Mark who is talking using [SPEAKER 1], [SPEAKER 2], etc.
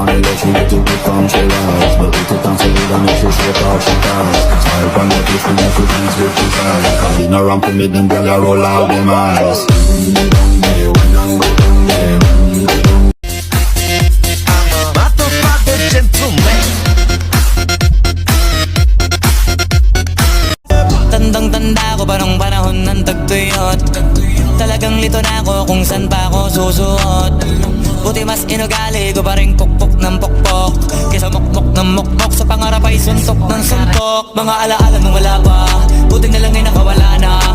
[SPEAKER 1] wanna let you get to become she loves. But we took time to leave and make sure she thought she does. Smile from your face, we make her dance with the stars. Calling around for me, them girl, I roll out them eyes.
[SPEAKER 2] Tandang-tanda ko pa nung panahon ng tagtuyot. Talagang lito na ako kung saan pa ako susuot. Buti mas inugali ko pa rin pukpok ng pukpok kesa mukmok ng mukmok sa pangarap ay suntok ng suntok. Mga alaala nung wala pa, buti na lang ay nakawala na.